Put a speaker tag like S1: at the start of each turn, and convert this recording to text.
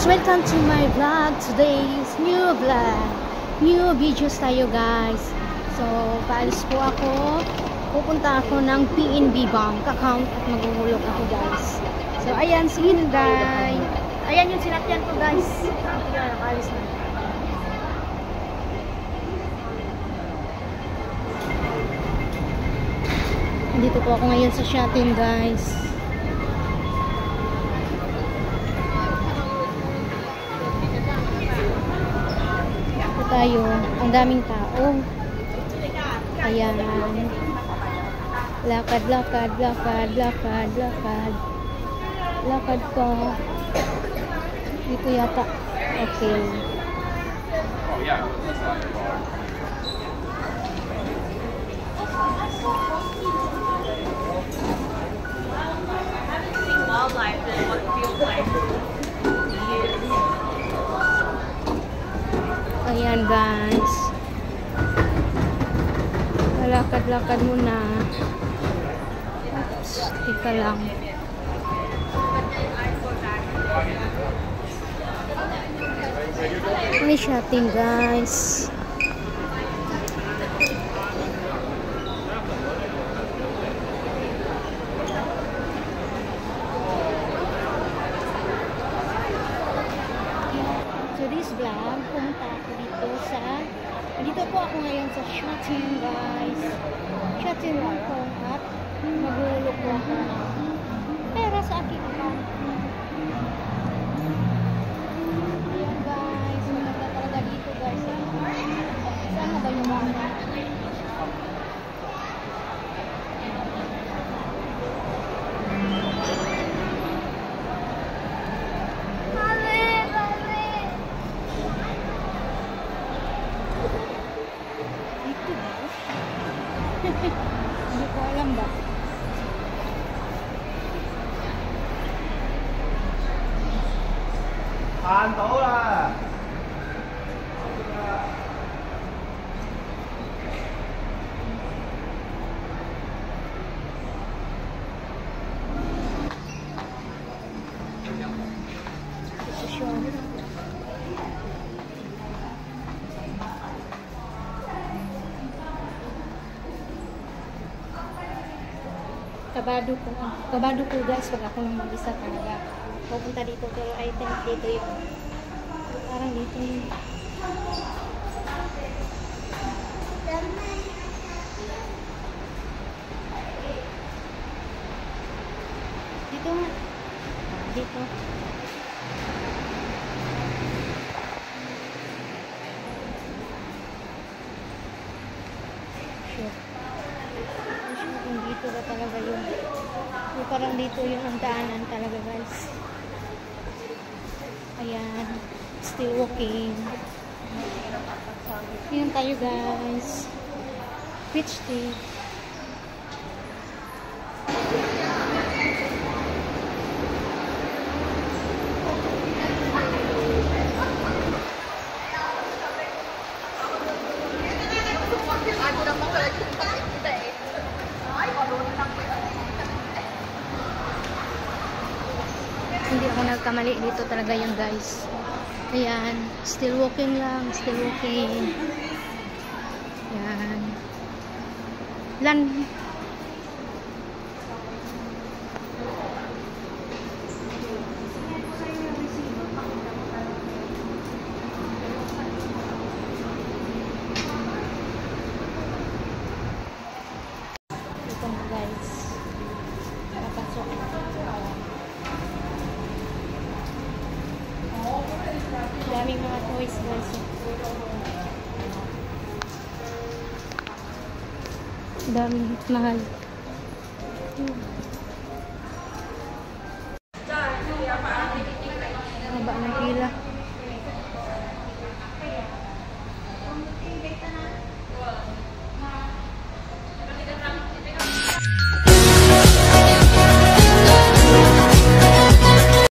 S1: guys, welcome to my vlog. Today's new vlog, new videos tayo guys. So paalis po ako, pupunta ako ng PNB Bank account at maghuhulog ako guys. So ayan si Inday, ayan yung sinakyan ko guys. Ayan, paalis na. Dito po ako ngayon sa shopping guys. Tayo, ang daming tao. Ayan. Lakad, lakad, lakad, lakad, lakad. Lakad pa. Dito yata. Okay.
S2: Wildlife than what it feels like.
S1: Ayan guys, lakad-lakad muna. Oops, tika lang. May shopping guys. So this vlog, pumunta ako dito po ako ngayon sa shopping guys. Shopping ako at maghulog po ako ng pera sa aking account. Ayan guys, maganda talaga dito guys. Saan na ba yung mga? Hindi ko alam ba.
S3: Tao lah.
S1: Kabado ko guys pag ako nang mag-isa talaga. Pupunta dito pero I think dito yung parang dito yung dito nga dito sure kung dito ba talaga yung parang dito yung ang daanan talaga guys. Ayan, still walking. Ayan tayo guys, peach tea. Hindi ako nagkamali dito talaga yung guys. Ayan, still walking lang, still walking. Ayan. Ito na guys. Napasok. Daming mga toys guys. Daming mahal. Haba ng pila.